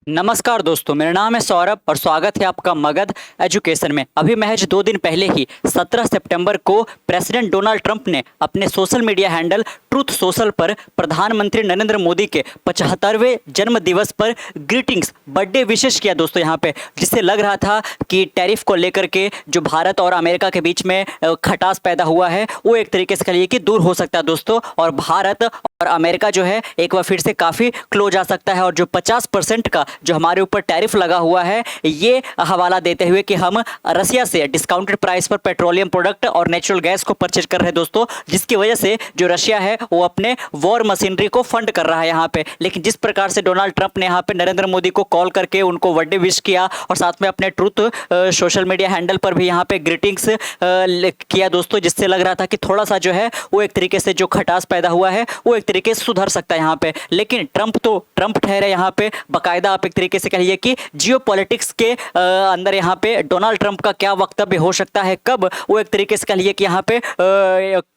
नमस्कार दोस्तों, मेरा नाम है सौरभ और स्वागत है आपका मगध एजुकेशन में। अभी महज 2 दिन पहले ही 17 सितंबर को प्रेसिडेंट डोनाल्ड ट्रंप ने अपने social media handle truth social पर प्रधानमंत्री नरेंद्र मोदी के 75वें जन्म दिवस पर ग्रीटिंग्स बर्थडे विशेष किया दोस्तों यहाँ पे, जिससे लग रहा था कि टैरिफ को लेकर के जो भारत और अमेरिका के बीच में खटास पैदा हुआ है वो एक तरीके से कहिए कि दूर हो सकता है दोस्तों, और भारत और अमेरिका जो है एक बार फिर से काफ़ी क्लोज आ सकता है। और जो 50% का जो हमारे ऊपर टैरिफ लगा हुआ है, ये हवाला देते हुए कि हम रसिया से डिस्काउंटेड प्राइस पर पेट्रोलियम प्रोडक्ट और नेचुरल गैस को परचेज कर रहे हैं दोस्तों, जिसकी वजह से जो रशिया है वो अपने वॉर मशीनरी को फंड कर रहा है यहाँ पे। लेकिन जिस प्रकार से डोनाल्ड ट्रंप ने यहाँ पे नरेंद्र मोदी को कॉल करके उनको बर्थडे विश किया और साथ में अपने ट्रूथ सोशल मीडिया हैंडल पर भी यहाँ पे ग्रीटिंग्स किया दोस्तों, जिससे लग रहा था कि थोड़ा सा जो है वो एक तरीके से जो खटास पैदा हुआ है वो एक तरीके से सुधर सकता है यहाँ पे। लेकिन ट्रंप ठहरे यहाँ पे बाकायदा, आप एक तरीके से कहिए कि जियो पॉलिटिक्स के अंदर यहाँ पे डोनाल्ड ट्रंप का क्या वक्तव्य हो सकता है, कब वो एक तरीके से कहिए कि यहाँ पे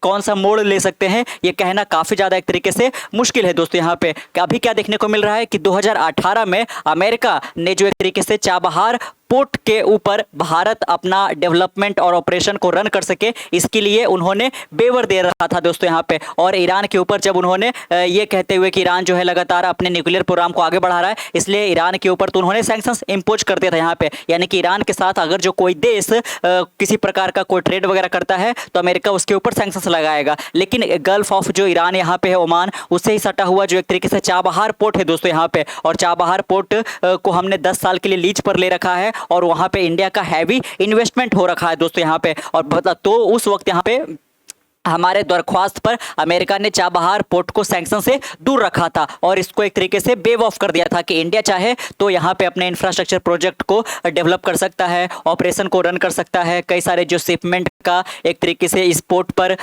कौन सा मोड़ ले सकते हैं, ये कहना काफ़ी ज़्यादा एक तरीके से मुश्किल है दोस्तों। यहाँ पे अभी क्या देखने को मिल रहा है कि 2018 में अमेरिका ने जो एक तरीके से चाबहार पोर्ट के ऊपर भारत अपना डेवलपमेंट और ऑपरेशन को रन कर सके, इसके लिए उन्होंने वेवर दे रखा था दोस्तों यहाँ पे। और ईरान के ऊपर जब उन्होंने ये कहते हुए कि ईरान जो है लगातार अपने न्यूक्लियर प्रोग्राम को आगे बढ़ा रहा है, इसलिए ईरान के ऊपर तो उन्होंने सैंक्शंस इम्पोज कर दिया था यहाँ पे। यानी कि ईरान के साथ अगर जो कोई देश किसी प्रकार का कोई ट्रेड वगैरह करता है तो अमेरिका उसके ऊपर सैंक्शंस लगाएगा। लेकिन गल्फ ऑफ जो ईरान यहाँ पे है, ओमान, उससे ही सटा हुआ जो एक तरीके से चाबहार पोर्ट है दोस्तों यहाँ पे, और चाबहार पोर्ट को हमने 10 साल के लिए लीज पर ले रखा है और वहाँ पे इंडिया का हैवी इन्वेस्टमेंट हो रखा है दोस्तों यहाँ पे। और तो उस वक्त यहाँ पे हमारे दरख्वास्त पर अमेरिका ने चाबहार पोर्ट को सैंक्शन से दूर रखा था और इसको एक तरीके से वेव ऑफ कर दिया था कि इंडिया चाहे तो यहाँ पे अपने इंफ्रास्ट्रक्चर प्रोजेक्ट को डेवलप कर सकता है, ऑपरेशन को रन कर सकता है, कई सारे जो शिपमेंट का एक तरीके से इस पोर्ट पर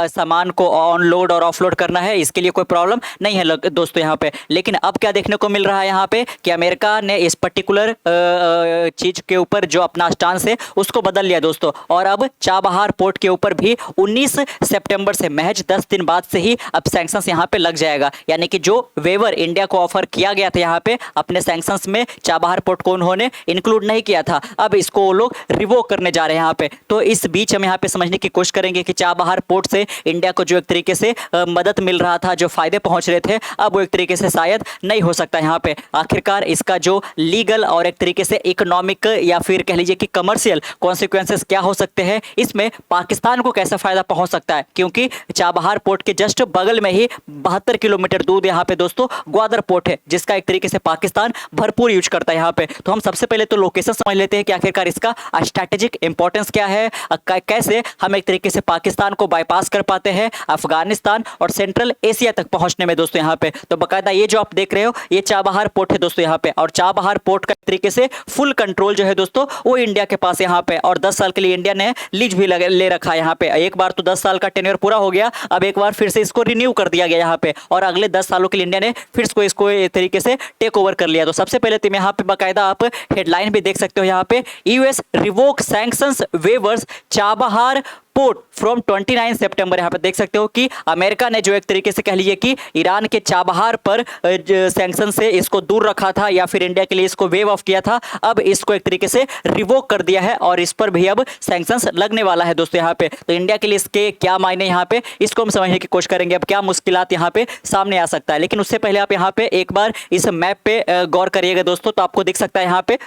सामान को ऑनलोड और ऑफलोड करना है, इसके लिए कोई प्रॉब्लम नहीं है दोस्तों यहाँ पे। लेकिन अब क्या देखने को मिल रहा है यहाँ पे कि अमेरिका ने इस पर्टिकुलर चीज़ के ऊपर जो अपना स्टांस है उसको बदल लिया दोस्तों, और अब चाबहार पोर्ट के ऊपर भी 19 सितंबर से महज 10 दिन बाद से ही अब सैंक्शंस यहाँ पे लग जाएगा। यानी कि जो वेवर इंडिया को ऑफर किया गया था यहाँ पे अपने सैंक्शंस में, चाबहार पोर्ट को उन्होंने इंक्लूड नहीं किया था, अब इसको वो लोग रिवोक करने जा रहे हैं यहाँ पे। तो इस बीच हम यहाँ पे समझने की कोशिश करेंगे कि चाबहार पोर्ट से इंडिया को जो एक तरीके से मदद मिल रहा था, जो फायदे पहुंच रहे थे, अब वो एक तरीके से शायद नहीं हो सकता यहाँ पे। आखिरकार इसका जो लीगल और एक तरीके से इकोनॉमिक या फिर कह लीजिए कि कमर्शियल कॉन्सिक्वेंसेस क्या हो सकते हैं, इसमें पाकिस्तान को कैसा फायदा पहुंच सकता है, क्योंकि चाबहार पोर्ट के जस्ट बगल में ही 72 किलोमीटर दूर यहाँ पे दोस्तों ग्वादर पोर्ट है, जिसका एक तरीके से पाकिस्तान भरपूर यूज करता है यहाँ पे। तो हम सबसे पहले तो लोकेशन समझ लेते हैं कि आखिरकार इसका स्ट्रैटेजिक इंपॉर्टेंस क्या है, कैसे हम एक तरीके से पाकिस्तान को बाईपास कर पाते हैं अफगानिस्तान और सेंट्रल एशिया तक पहुंचने में दोस्तों यहाँ पे। तो बाकायदा ये जो आप देख रहे हो ये चाबहार पोर्ट है दोस्तों यहाँ पे, और चाबहार पोर्ट का एक तरीके से फुल कंट्रोल जो है दोस्तों वो इंडिया के पास यहाँ पे, और 10 साल के लिए इंडिया ने लीज भी ले रखा है यहाँ पे। एक बार तो 10 साल का टेन्योर पूरा हो गया, अब एक बार फिर से इसको रिन्यू कर दिया गया यहाँ पे, और अगले 10 सालों के लिए इंडिया ने फिर इसको एक तरीके से टेक ओवर कर लिया। तो सबसे पहले तुम यहाँ पे बाकायदा आप हेडलाइन भी देख सकते हो यहाँ पे, US revoke sanctions weavers Chabahar port from 29 सितंबर। यहाँ पे देख सकते हो कि अमेरिका ने जो एक तरीके से कह लीजिए कि ईरान के चाबहार पर सैंक्शन से इसको दूर रखा था या फिर इंडिया के लिए इसको वेव ऑफ किया था, अब इसको एक तरीके से रिवोक कर दिया है और इस पर भी अब सैंक्शंस लगने वाला है दोस्तों यहाँ पे। तो इंडिया के लिए इसके क्या मायने यहाँ पे, इसको हम समझने की कोशिश करेंगे, अब क्या मुश्किलात यहाँ पे सामने आ सकता है। लेकिन उससे पहले आप यहाँ पे एक बार इस मैप पे गौर करिएगा दोस्तों, तो आपको दिख सकता है यहाँ पे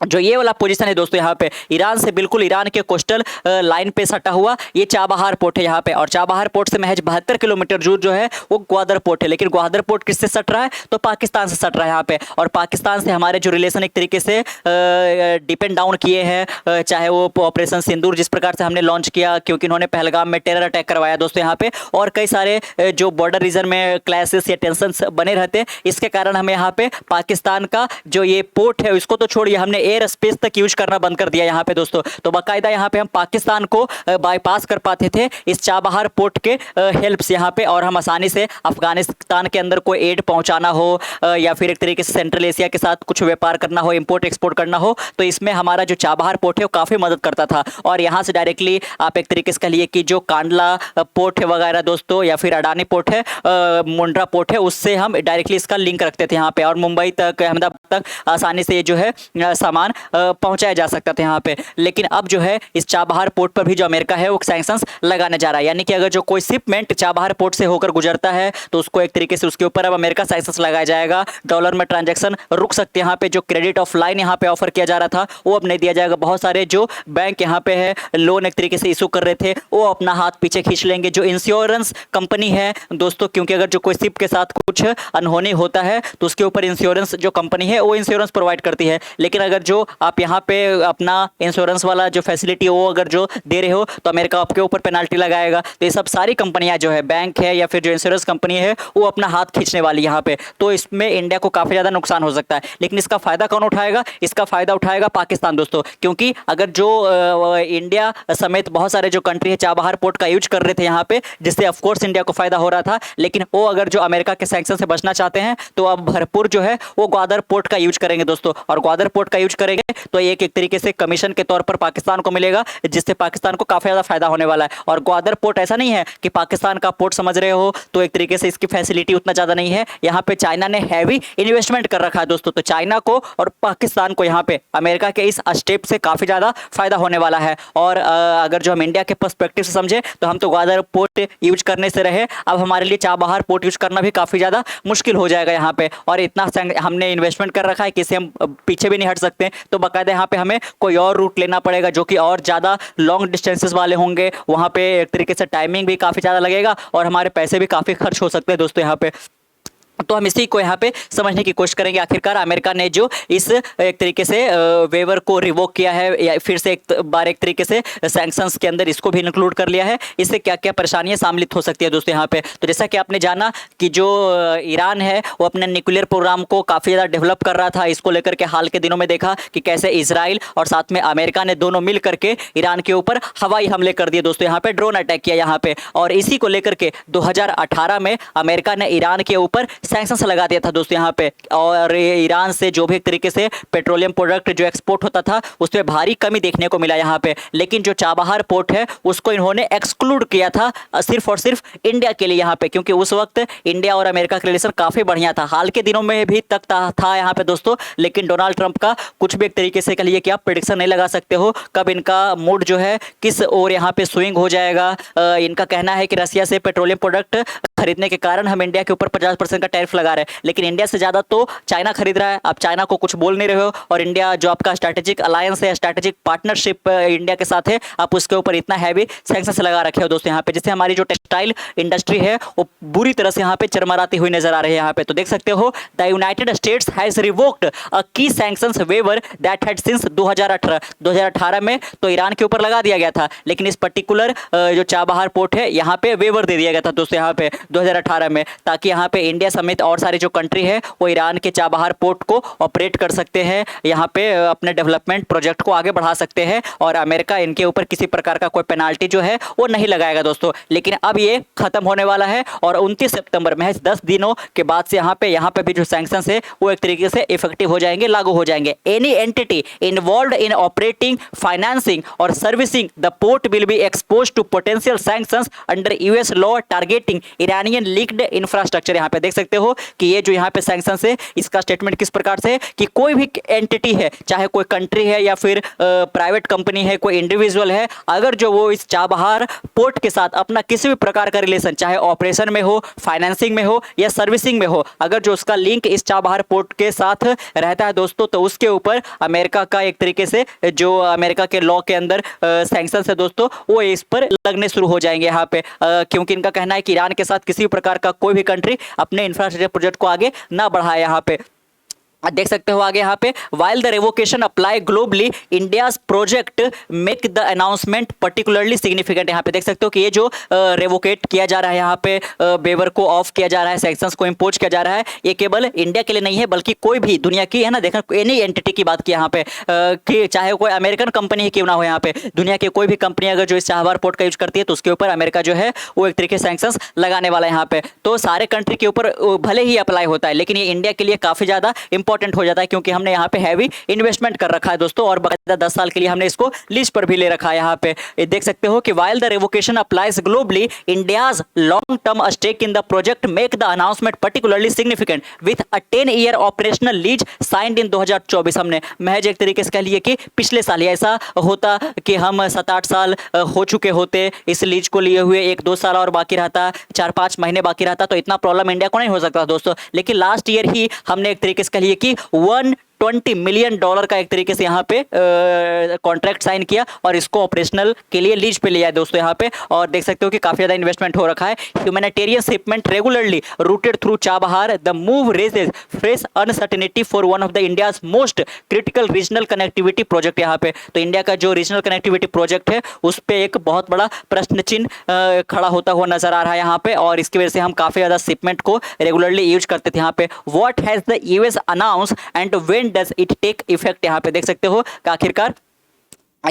जो ये वाला पोजीशन है दोस्तों यहाँ पे ईरान से बिल्कुल ईरान के कोस्टल लाइन पे सटा हुआ ये चाबहार पोर्ट है यहाँ पे, और चाबहार पोर्ट से महज 72 किलोमीटर दूर जो है वो ग्वादर पोर्ट है। लेकिन ग्वादर पोर्ट किससे सट रहा है, तो पाकिस्तान से सट रहा है यहाँ पे, और पाकिस्तान से हमारे जो रिलेशन एक तरीके से डिपेंड डाउन किए हैं, चाहे वो ऑपरेशन सिंदूर जिस प्रकार से हमने लॉन्च किया, क्योंकि इन्होंने पहलगाम में टेरर अटैक करवाया दोस्तों यहाँ पे, और कई सारे जो बॉर्डर रीजन में क्लैशेस या टेंशन बने रहते हैं, इसके कारण हमें यहाँ पे पाकिस्तान का जो ये पोर्ट है इसको तो छोड़िए, हमने एयर स्पेस तक यूज करना बंद कर दिया यहाँ पे दोस्तों। तो बाकायदा यहाँ पे हम पाकिस्तान को बाईपास कर पाते थे इस चाबहार पोर्ट के हेल्प से यहाँ पे, और हम आसानी से अफगानिस्तान के अंदर कोई एड पहुंचाना हो या फिर एक तरीके से सेंट्रल एशिया के साथ कुछ व्यापार करना हो, इंपोर्ट एक्सपोर्ट करना हो, तो इसमें हमारा जो चाबहार पोर्ट है वो काफ़ी मदद करता था। और यहाँ से डायरेक्टली आप एक तरीके से कहिए कि जो कांडला पोर्ट है वगैरह दोस्तों, या फिर अडानी पोर्ट है, मुंड्रा पोर्ट है, उससे हम डायरेक्टली इसका लिंक रखते थे यहाँ पे, और मुंबई तक, अहमदाबाद तक आसानी से ये जो है सामान पहुँचाया जा सकता था यहाँ पे। लेकिन अब जो है इस चाबहार पोर्ट पर भी जो अमेरिका है वो सैंक्शंस लगाने जा रहा है, यानी कि अगर जो कोई शिपमेंट चाबहार पोर्ट से होकर गुजरता है तो उसको एक तरीके से उसके ऊपर अब अमेरिका सैंक्शंस लगाया जाएगा। डॉलर में ट्रांजैक्शन रुक सकते हैं यहाँ पे, जो क्रेडिट ऑफ लाइन यहाँ पे ऑफर किया जा रहा था वो अब नहीं दिया जाएगा। बहुत सारे जो बैंक यहाँ पे है लोन एक तरीके से इशू कर रहे थे वो अपना हाथ पीछे खींच लेंगे। जो इंश्योरेंस कंपनी है दोस्तों, क्योंकि अगर जो कोई शिप के साथ कुछ अनहोनी होता है तो उसके ऊपर इंश्योरेंस जो कंपनी है वो इंश्योरेंस प्रोवाइड करती है, लेकिन अगर जो आप यहाँ पे अपना इंश्योरेंस वाला जो फैसिलिटी वो अगर जो दे रहे हो तो अमेरिका आपके ऊपर पेनाल्टी लगाएगा। तो ये सब सारी कंपनियां जो है, बैंक है या फिर जो इंश्योरेंस कंपनी है, वो अपना हाथ खींचने वाली यहाँ पे। तो इसमें इंडिया को काफ़ी ज़्यादा नुकसान हो सकता है, लेकिन इसका फ़ायदा कौन उठाएगा? इसका फ़ायदा उठाएगा पाकिस्तान दोस्तों, क्योंकि अगर जो इंडिया समेत बहुत सारे जो कंट्री है चाबहार पोर्ट का यूज कर रहे थे यहाँ पे, जिससे ऑफकोर्स इंडिया को फ़ायदा हो रहा था, लेकिन वो अगर जो अमेरिका के सैंक्शन से बचना चाहते हैं तो अब भरपूर जो है वो ग्वादर पोर्ट का यूज करेंगे दोस्तों। और ग्वादर पोर्ट का यूज करेंगे तो एक तरीके से कमीशन के तौर पर पाकिस्तान को मिलेगा, जिससे पाकिस्तान को काफ़ी ज़्यादा फायदा होने वाला है। और ग्वादर पोर्ट ऐसा नहीं है कि पाकिस्तान का पोर्ट समझ रहे हो, तो एक तरीके से इसकी फैसिलिटी उतना ज़्यादा नहीं है। यहाँ पे चाइना ने हैवी इन्वेस्टमेंट कर रखा है दोस्तों, तो चाइना को और पाकिस्तान को यहाँ पे अमेरिका के इस स्टेप से काफ़ी ज़्यादा फायदा होने वाला है। और अगर जो हम इंडिया के पर्सपेक्टिव से समझे तो हम तो ग्वादर पोर्ट यूज करने से रहे, अब हमारे लिए चाबहार पोर्ट यूज करना भी काफ़ी ज़्यादा मुश्किल हो जाएगा यहाँ पे। और इतना हमने इन्वेस्टमेंट कर रखा है कि इसे हम पीछे भी नहीं हट सकते, तो बाकायदा यहाँ पे हमें कोई और रूट लेना पड़ेगा जो कि और ज़्यादा लॉन्ग डिस्टेंसेस वाले होंगे। वहाँ पे एक तरीके से टाइमिंग भी काफ़ी ज़्यादा लगेगा और हमारे पैसे भी काफ़ी खर्च हो सकते हैं दोस्तों यहाँ पे। तो हम इसी को यहाँ पे समझने की कोशिश करेंगे, आखिरकार अमेरिका ने जो इस एक तरीके से वेवर को रिवोक किया है या फिर से एक बार एक तरीके से सैंक्शंस के अंदर इसको भी इंक्लूड कर लिया है, इससे क्या क्या परेशानियां सम्मिलित हो सकती है दोस्तों यहाँ पे। तो जैसा कि आपने जाना कि जो ईरान है वो अपने न्यूक्लियर प्रोग्राम को काफ़ी ज़्यादा डेवलप कर रहा था, इसको लेकर के हाल के दिनों में देखा कि कैसे इजराइल और साथ में अमेरिका ने दोनों मिल करके ईरान के ऊपर हवाई हमले कर दिए दोस्तों, यहाँ पे ड्रोन अटैक किया यहाँ पे। और इसी को लेकर के 2018 में अमेरिका ने ईरान के ऊपर सैंक्शंस लगा दिया था दोस्तों यहाँ पे। और ईरान से जो भी एक तरीके से पेट्रोलियम प्रोडक्ट जो एक्सपोर्ट होता था उसमें भारी कमी देखने को मिला यहाँ पे। लेकिन जो चाबहार पोर्ट है उसको इन्होंने एक्सक्लूड किया था सिर्फ और सिर्फ इंडिया के लिए यहाँ पे, क्योंकि उस वक्त इंडिया और अमेरिका का रिलेशन काफ़ी बढ़िया था। हाल के दिनों में भी तक था यहाँ पे दोस्तों, लेकिन डोनाल्ड ट्रंप का कुछ भी एक तरीके से कह लीजिए कि आप प्रेडिक्शन नहीं लगा सकते हो कब इनका मूड जो है किस ओर यहाँ पे स्विंग हो जाएगा। इनका कहना है कि रसिया से पेट्रोलियम प्रोडक्ट खरीदने के कारण हम इंडिया के ऊपर 50% का टैरिफ लगा रहे हैं, लेकिन इंडिया से ज़्यादा तो चाइना खरीद रहा है। आप चाइना को कुछ बोल नहीं रहे हो, और इंडिया जो आपका स्ट्रैटेजिक अलायंस है, स्ट्रैटेजिक पार्टनरशिप इंडिया के साथ है, आप उसके ऊपर इतना हैवी सैंक्शंस लगा रखे हो दोस्तों यहाँ पे, जिससे हमारी जो टेक्सटाइल इंडस्ट्री है वो बुरी तरह से यहाँ पे चरमराती हुई नजर आ रही है यहाँ पे। तो देख सकते हो the United States has revoked a key sanctions waiver that had since 2018 में तो ईरान के ऊपर लगा दिया गया था, लेकिन इस पर्टिकुलर जो चाबहार पोर्ट है यहाँ पे वेवर दे दिया गया था दोस्तों यहाँ पे 2018 में, ताकि यहाँ पे इंडिया समेत और सारी जो कंट्री है वो ईरान के चाबहार पोर्ट को ऑपरेट कर सकते हैं, यहाँ पे अपने डेवलपमेंट प्रोजेक्ट को आगे बढ़ा सकते हैं, और अमेरिका इनके ऊपर किसी प्रकार का कोई पेनाल्टी जो है वो नहीं लगाएगा दोस्तों। लेकिन अब ये खत्म होने वाला है और 29 सितंबर महज 10 दिनों के बाद से यहाँ पे भी जो सैंक्शंस है वो एक तरीके से इफेक्टिव हो जाएंगे, लागू हो जाएंगे। Any entity involved in operating, financing और servicing the port will be exposed to potential sanctions under US law targeting Iranian linked infrastructure. यहाँ पे देख सकते हो कि ये जो यहाँ पे सैंक्शंस है इसका स्टेटमेंट किस प्रकार से है कि कोई भी एंटिटी है, चाहे कोई कंट्री है या फिर प्राइवेट कंपनी है, कोई इंडिविजुअल है, अगर जो वो इस चाबहार पोर्ट के साथ अपना किसी भी प्रकार का रिलेशन, चाहे ऑपरेशन में हो, फाइनेंसिंग में हो या सर्विसिंग में हो, अगर जो उसका लिंक इस चाबहार पोर्ट के साथ रहता है दोस्तों, तो उसके ऊपर अमेरिका का एक तरीके से जो अमेरिका के लॉ के अंदर सैंक्शंस है दोस्तों वो इस पर लगने शुरू हो जाएंगे यहाँ पे, क्योंकि इनका कहना है कि ईरान के साथ किसी भी प्रकार का कोई भी कंट्री अपने इंफ्रास्ट्रक्चर प्रोजेक्ट को आगे ना बढ़ाए यहाँ पे। देख सकते हो आगे यहाँ पे, while the revocation apply globally India's project make the announcement particularly significant. यहाँ पे देख सकते हो कि ये जो रेवोकेट किया जा रहा है, यहाँ पे वेवर को ऑफ किया जा रहा है, सैंक्शंस को इम्पोज किया जा रहा है, ये केवल इंडिया के लिए नहीं है बल्कि कोई भी दुनिया की, है ना, देखना एनी एंटिटी की बात की यहाँ पे, कि चाहे कोई अमेरिकन कंपनी ही क्यों ना हो, यहाँ पे दुनिया की कोई भी कंपनी अगर जो इस चाबहार पोर्ट का यूज करती है तो उसके ऊपर अमेरिका जो है वो एक तरीके से सैंक्शंस लगाने वाला है यहाँ पे। तो सारे कंट्री के ऊपर भले ही अप्लाई होता है, लेकिन ये इंडिया के लिए काफी ज्यादा इंपॉर्टेंट हो जाता है, क्योंकि हमने यहाँ पे हैवी इन्वेस्टमेंट कर रखा है दोस्तों, और बाकायदा 10 साल के लिए हमने इसको लीज पर भी ले रखा है। यहाँ पे देख सकते हो कि while the revocation applies globally India's long term stake in the project make the announcement particularly significant with a 10 year operational lease signed in 2024। हमने महज एक तरीके से कह लिए कि पिछले साल ही ऐसा होता कि हम 7-8 साल हो चुके होते इस लीज को लिए हुए, 1-2 साल और बाकी रहता, 4-5 महीने बाकी रहता, तो इतना प्रॉब्लम इंडिया को नहीं हो सकता दोस्तों। लेकिन लास्ट ईयर ही हमने एक तरीके से कह लिए कि 120 मिलियन डॉलर का एक तरीके से यहाँ पे कॉन्ट्रैक्ट साइन किया और इसको ऑपरेशनल के लिए लीज पे लिया है दोस्तों यहाँ पे। और देख सकते हो कि काफी ज्यादा इन्वेस्टमेंट हो रखा है। Humanitarian shipment regularly rooted through Chabahar, the move raises fresh uncertainty for one of the India's most critical regional connectivity project. यहाँ पे तो इंडिया का जो रीजनल कनेक्टिविटी प्रोजेक्ट है उस पर एक बहुत बड़ा प्रश्न चिन्ह खड़ा होता हुआ नजर आ रहा है यहाँ पे, और इसकी वजह से हम काफी ज्यादा शिपमेंट को रेगुलरली यूज करते थे यहाँ पे। What has the US announce and when does it take effect. यहाँ पे देख सकते हो कि आखिरकार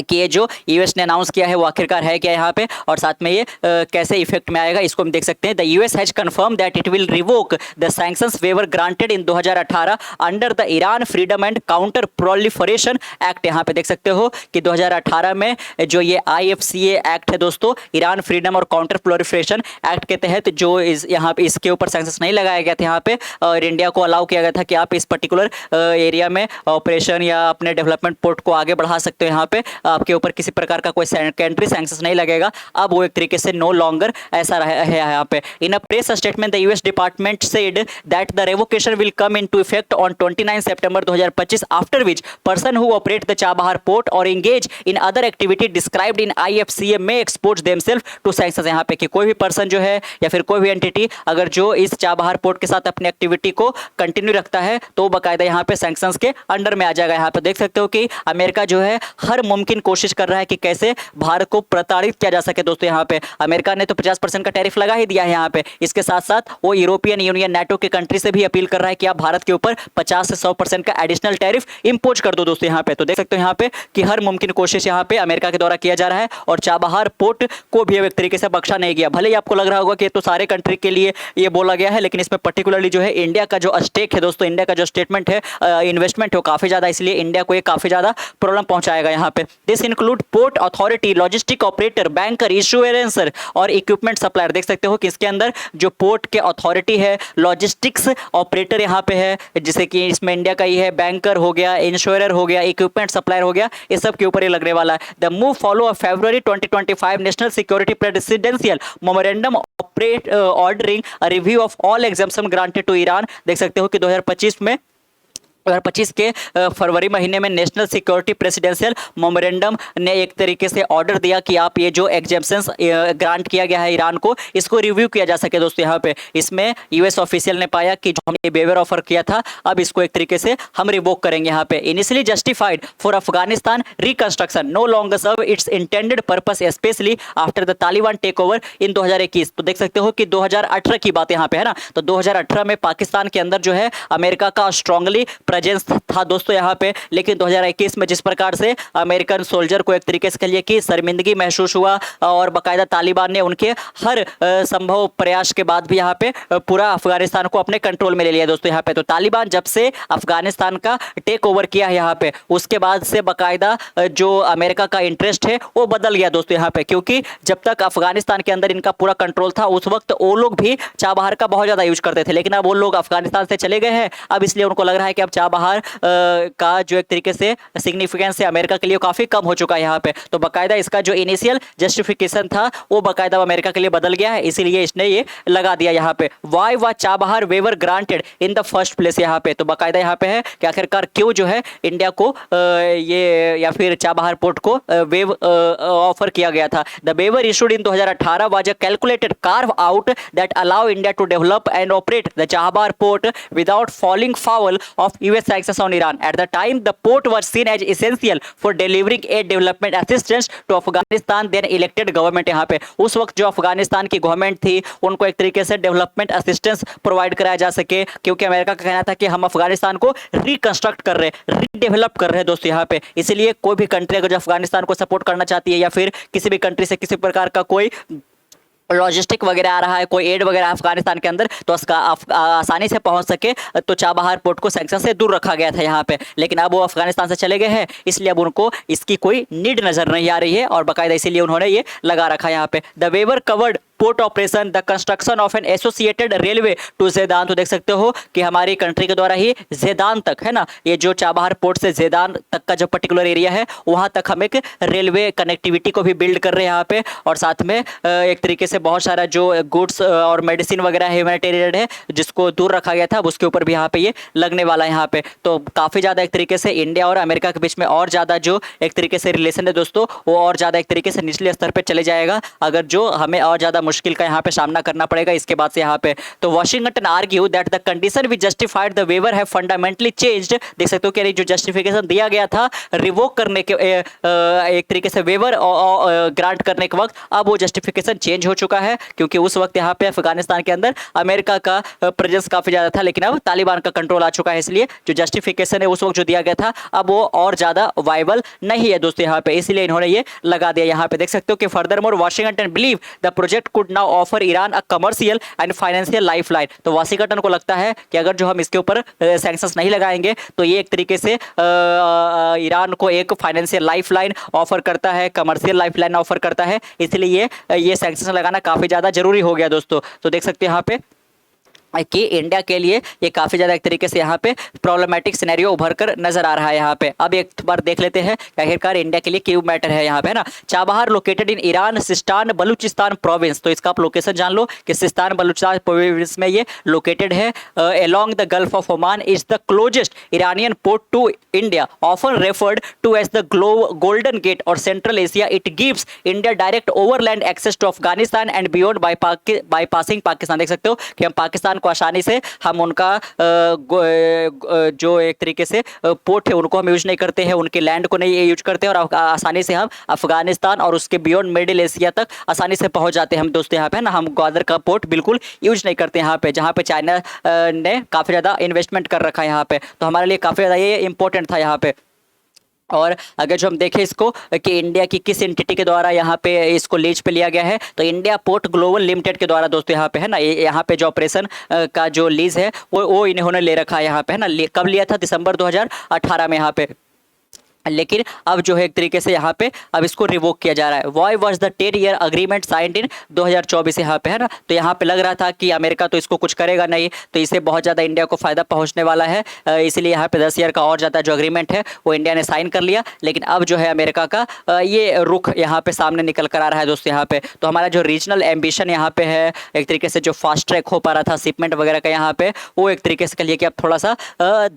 कि ये जो यूएस ने अनाउंस किया है वो आखिरकार है क्या यहाँ पे, और साथ में ये कैसे इफेक्ट में आएगा इसको हम देख सकते हैं। The US has confirm that it will revoke the sanctions waiver granted in 2018 under the Iran freedom and counter proliferation act. यहाँ पे देख सकते हो कि 2018 में जो ये IFCA एक्ट है दोस्तों, ईरान फ्रीडम और काउंटर प्रोलिफरेशन एक्ट के तहत जो यहाँ पे इसके ऊपर सैंक्शंस नहीं लगाया गया था यहाँ पे, और इंडिया को अलाउ किया गया था कि आप इस पर्टिकुलर एरिया में ऑपरेशन या अपने डेवलपमेंट पोर्ट को आगे बढ़ा सकते हो, यहाँ पे आपके ऊपर किसी प्रकार का कोई सेकेंडरी सैंक्शंस नहीं लगेगा। अब वो एक तरीके से नो लॉन्गर ऐसा है यहाँ पे। In a press statement the US department said that the revocation will come into effect on 29 September 2025 after which person who operate the Chabahar port और engage in other activity described in IFCA में expose themselves to sanctions. यहाँ पे कि कोई भी person जो है या फिर कोई भी एंटिटी अगर जो इस चाबहार पोर्ट के साथ अपनी एक्टिविटी को कंटिन्यू रखता है तो बाकायदा यहाँ पे सैंक्शंस के अंडर में आ जाएगा। यहाँ पे देख सकते हो कि अमेरिका जो है हर मुमकिन कोशिश कर रहा है कि कैसे भारत को प्रताड़ित किया जा सके दोस्तों। यहाँ पे अमेरिका ने तो 50% का टैरिफ लगा ही दिया है यहाँ पे, इसके साथ साथ वो यूरोपियन यूनियन नाटो के कंट्री से भी अपील कर रहा है कि आप भारत के ऊपर 50 से 100% का एडिशनल टैरिफ इंपोज कर दो दोस्तों। यहाँ पे तो देख सकते हो यहाँ पे कि हर मुमकिन कोशिश यहाँ पे अमेरिका के द्वारा किया जा रहा है, और चाबहार पोर्ट को भी एक तरीके से बख्शा नहीं गया। भले ही आपको लग रहा होगा कि तो सारे कंट्री के लिए ये बोला गया है, लेकिन इसमें पर्टिकुलरली जो है इंडिया का जो स्टेक है दोस्तों, इंडिया का जो स्टेटमेंट है, इन्वेस्टमेंट है, काफी ज्यादा, इसलिए इंडिया को ये काफी ज्यादा प्रॉब्लम पहुंचाएगा यहाँ पे। This include port authority, logistic operator, banker, insurer और इक्विपमेंट सप्लायर। देख सकते हो कि इसके अंदर जो पोर्ट के अथॉरिटी है, लॉजिस्टिक्स ऑपरेटर यहाँ पे है, जैसे कि इसमें इंडिया का ही है, बैंकर हो गया, इंश्योरर हो गया, इक्विपमेंट सप्लायर हो गया, इस सब के ऊपर ये लगने वाला है। The move follow of February 2025 national security presidential memorandum operate ordering a review of all exemption granted to Iran. देख सकते हो कि 2025 के फरवरी महीने में नेशनल सिक्योरिटी प्रेसिडेंशियल मेमोरेंडम ने एक तरीके से ऑर्डर दिया कि आप ये जो एग्जेम्पशंस ग्रांट किया गया है ईरान को, इसको रिव्यू किया जा सके दोस्तों। यहाँ पे इसमें यूएस ऑफिशियल ने पाया कि जो हमने वेवर ऑफर किया था अब इसको एक तरीके से हम रिवोक करेंगे। यहाँ पे initially justified for Afghanistan reconstruction no longer serve its intended purpose specially after the Taliban take over in 2021। तो देख सकते हो कि 2018 की बात यहाँ पे है ना, तो 2018 में पाकिस्तान के अंदर जो है अमेरिका का स्ट्रांगली प्रेजेंस था दोस्तों यहाँ पे, लेकिन 2021 में जिस प्रकार से अमेरिकन सोल्जर को एक तरीके से कहिए कि शर्मिंदगी महसूस हुआ, और बाकायदा तालिबान ने उनके हर संभव प्रयास के बाद भी यहाँ पे पूरा अफगानिस्तान को अपने कंट्रोल में ले लिया दोस्तों। यहाँ पे तो तालिबान जब से अफगानिस्तान का टेक ओवर किया है यहाँ पे, उसके बाद से बाकायदा जो अमेरिका का इंटरेस्ट है वो बदल गया दोस्तों यहाँ पे, क्योंकि जब तक अफगानिस्तान के अंदर इनका पूरा कंट्रोल था उस वक्त वो लोग भी चाबहार का बहुत ज्यादा यूज करते थे, लेकिन अब वो लोग अफगानिस्तान से चले गए हैं, अब इसलिए उनको लग रहा है कि अब चाबहार का जो एक तरीके से सिग्निफिकेंस है अमेरिका के लिए काफी कम हो चुका है यहाँ पे। तो बाकायदा इसका जो इनिशियल जस्टिफिकेशन था वो बाकायदा अमेरिका के लिए बदल गया है, इसीलिए इसने ये लगा दिया यहाँ पे। Why was Chabahar waiver granted in the first place. यहाँ पे तो बाकायदा यहाँ पे है कि आखिरकार क्यों जो है इंडिया को ये या फिर चाबहार पोर्ट को वेव ऑफर किया गया था। The waiver issued in 2018 was a calculated carve out that allow India to develop and operate the Chabahar port without falling foul of US sanctions on Iran. At the time, the port was seen as essential for delivering aid development assistance to Afghanistan. Then elected government, यहाँ पे उस वक्त जो अफगानिस्तान की government थी उनको एक तरीके से डेवलपमेंट असिस्टेंस प्रोवाइड कराया जा सके, क्योंकि अमेरिका का कहना था कि हम अफगानिस्तान को रिकंस्ट्रक्ट कर रहे हैं, रीडेवलप कर रहे हैं दोस्तों यहाँ पे। इसलिए कोई भी कंट्री अगर जो अफगानिस्तान को सपोर्ट करना चाहती है या फिर किसी भी कंट्री से किसी प्रकार का कोई लॉजिस्टिक वगैरह आ रहा है, कोई एड वगैरह अफगानिस्तान के अंदर, तो उसका आसानी से पहुंच सके, तो चाबहार पोर्ट को सैंक्शन से दूर रखा गया था यहाँ पे। लेकिन अब वो अफगानिस्तान से चले गए हैं, इसलिए अब उनको इसकी कोई नीड नजर नहीं आ रही है और बाकायदा इसीलिए उन्होंने ये लगा रखा है यहाँ पे। The waiver covered port operation, the construction of an associated railway to Zahedan. तो देख सकते हो कि हमारी कंट्री के द्वारा ही ज़ेदान तक, है ना, ये जो चाबहार पोर्ट से ज़ेदान तक का जो पर्टिकुलर एरिया है वहाँ तक हम एक रेलवे कनेक्टिविटी को भी बिल्ड कर रहे हैं यहाँ पे। और साथ में एक तरीके से बहुत सारा जो गुड्स और मेडिसिन वगैरह है, ह्यूमैनिटेरियन है, जिसको दूर रखा गया था, उसके ऊपर भी यहाँ पे ये लगने वाला है यहाँ पे। तो काफ़ी ज़्यादा एक तरीके से इंडिया और अमेरिका के बीच में और ज़्यादा जो एक तरीके से रिलेशन है दोस्तों, वो और ज़्यादा एक तरीके से निचले स्तर पर चले जाएगा, अगर जो हमें और ज़्यादा मुश्किल का यहाँ पे सामना करना पड़ेगा इसके बाद से यहाँ पे। तो Washington argue that the condition which justified the waiver have fundamentally changed. देख सकते हो कि जो जस्टिफिकेशन दिया गया था रिवोक करने के एक तरीके से वेवर ग्रांट करने के वक्त, अब वो जस्टिफिकेशन चेंज हो चुका है, क्योंकि उस वक्त यहाँ पे अफगानिस्तान के अंदर अमेरिका का प्रेजेंस काफी ज्यादा था, लेकिन अब तालिबान का कंट्रोल आ चुका है, इसलिए जो जस्टिफिकेशन है उस वक्त जो दिया गया था अब वो और ज्यादा वाइबल नहीं है दोस्तों यहाँ पे, इसलिए इन्होंने ये लगा दिया यहाँ पे। देख सकते हो कि further more Washington believe the project could now offer Iran a commercial and financial lifeline. तो वाशिंगटन को लगता है कि अगर जो हम इसके ऊपर सैंक्शंस नहीं लगाएंगे तो ये एक तरीके से ईरान को एक फाइनेंशियल लाइफलाइन ऑफर करता है, कमर्शियल लाइफलाइन ऑफर करता है, इसलिए ये सैंक्शंस लगाना काफी ज्यादा जरूरी हो गया दोस्तों। तो देख सकते हैं यहाँ पे कि इंडिया के लिए ये काफ़ी ज़्यादा एक तरीके से यहाँ पे प्रॉब्लमेटिक सिनेरियो उभर कर नजर आ रहा है यहाँ पे। अब एक बार देख लेते हैं आखिरकार इंडिया के लिए क्यों मैटर है यहाँ पे, है ना। Chabahar located in Iran Sistan Balochistan province. तो इसका आप लोकेशन जान लो कि सिस्तान बलूचिस्तान प्रोविंस में ये लोकेटेड है। Along the Gulf of Oman is the closest Iranian port to India, often referred to as the golden gate और central Asia. It gives India direct overland access to Afghanistan and beyond by passing Pakistan. देख सकते हो कि हम पाकिस्तान को आसानी से हम उनका जो एक तरीके से पोर्ट है उनको हम यूज नहीं करते हैं, उनके लैंड को नहीं यूज करते हैं, और आसानी से हम अफगानिस्तान और उसके बियॉन्ड मिडिल एशिया तक आसानी से पहुंच जाते हैं हम दोस्तों यहाँ पे, ना। हम ग्वादर का पोर्ट बिल्कुल यूज नहीं करते यहाँ पे, जहाँ पे चाइना ने काफ़ी ज़्यादा इन्वेस्टमेंट कर रखा है यहाँ पे। तो हमारे लिए काफ़ी ज़्यादा ये इंपॉर्टेंट था यहाँ पे। और अगर जो हम देखें इसको कि इंडिया की किस एंटिटी के द्वारा यहाँ पे इसको लीज पे लिया गया है, तो इंडिया पोर्ट ग्लोबल लिमिटेड के द्वारा दोस्तों यहाँ पे, है ना। यहाँ पे जो ऑपरेशन का जो लीज है वो इन्होंने ले रखा है यहाँ पे, है ना। कब लिया था? दिसंबर 2018 में यहाँ पे। लेकिन अब जो है एक तरीके से यहाँ पे अब इसको रिवोक किया जा रहा है। Why was the 10-year agreement signed in 2024 यहाँ पे, है ना। तो यहाँ पे लग रहा था कि अमेरिका तो इसको कुछ करेगा नहीं, तो इससे बहुत ज़्यादा इंडिया को फायदा पहुँचने वाला है, इसलिए यहाँ पे 10 ईयर का और ज़्यादा जो अग्रीमेंट है वो इंडिया ने साइन कर लिया। लेकिन अब जो है अमेरिका का ये रुख यहाँ पे सामने निकल कर आ रहा है दोस्तों यहाँ पे। तो हमारा जो रीजनल एम्बिशन यहाँ पे है, एक तरीके से जो फास्ट ट्रैक हो पा रहा था शिपमेंट वगैरह का यहाँ पे, वो एक तरीके से कहिए कि अब थोड़ा सा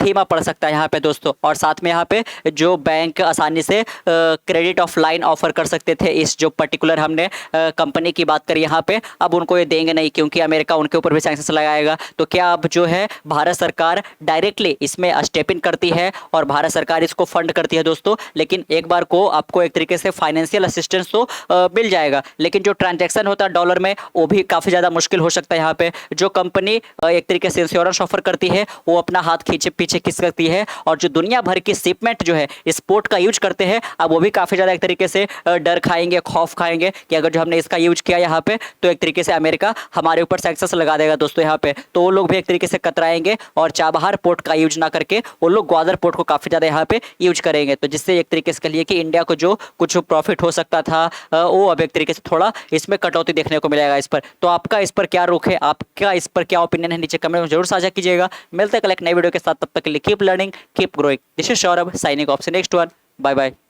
धीमा पड़ सकता है यहाँ पे दोस्तों। और साथ में यहाँ पे जो बैंक आसानी से क्रेडिट ऑफ लाइन ऑफर कर सकते थे, इस जो पर्टिकुलर हमने कंपनी की बात करी यहाँ पे, अब उनको ये देंगे नहीं, क्योंकि अमेरिका उनके ऊपर भी सैंक्शंस लगाएगा। तो क्या अब जो है भारत सरकार डायरेक्टली इसमें स्टेप इन करती है और भारत सरकार इसको फंड करती है दोस्तों। लेकिन एक बार को आपको एक तरीके से फाइनेंशियल असिस्टेंस तो मिल जाएगा, लेकिन जो ट्रांजैक्शन होता है डॉलर में वो भी काफ़ी ज़्यादा मुश्किल हो सकता है यहाँ पे। जो कंपनी एक तरीके से इंश्योरेंस ऑफर करती है वो अपना हाथ खींचे पीछे खिसक सकती है, और जो दुनिया भर की शिपमेंट जो है इस पोर्ट का यूज करते हैं, अब वो भी काफ़ी ज़्यादा एक तरीके से डर खाएंगे, खौफ खाएंगे कि अगर जो हमने इसका यूज किया यहाँ पे तो एक तरीके से अमेरिका हमारे ऊपर सैंक्शंस लगा देगा दोस्तों यहाँ पे। तो वो लोग भी एक तरीके से कतराएंगे और चाबहार पोर्ट का यूज ना करके वो लोग ग्वादर पोर्ट को काफ़ी ज़्यादा यहाँ पे यूज करेंगे। तो जिससे एक तरीके से कहिए कि इंडिया को जो कुछ प्रॉफिट हो सकता था वो अब एक तरीके से थोड़ा इसमें कटौती देखने को मिलेगा इस पर। तो आपका इस पर क्या रुख है, आपका इस पर क्या ओपिनियन है, नीचे कमेंट में जरूर साझा कीजिएगा। मिलते हैं कल एक नई वीडियो के साथ, तब तक के लिए keep learning keep growing. This is Saurabh signing off से नेक्स्ट वन। Bye bye.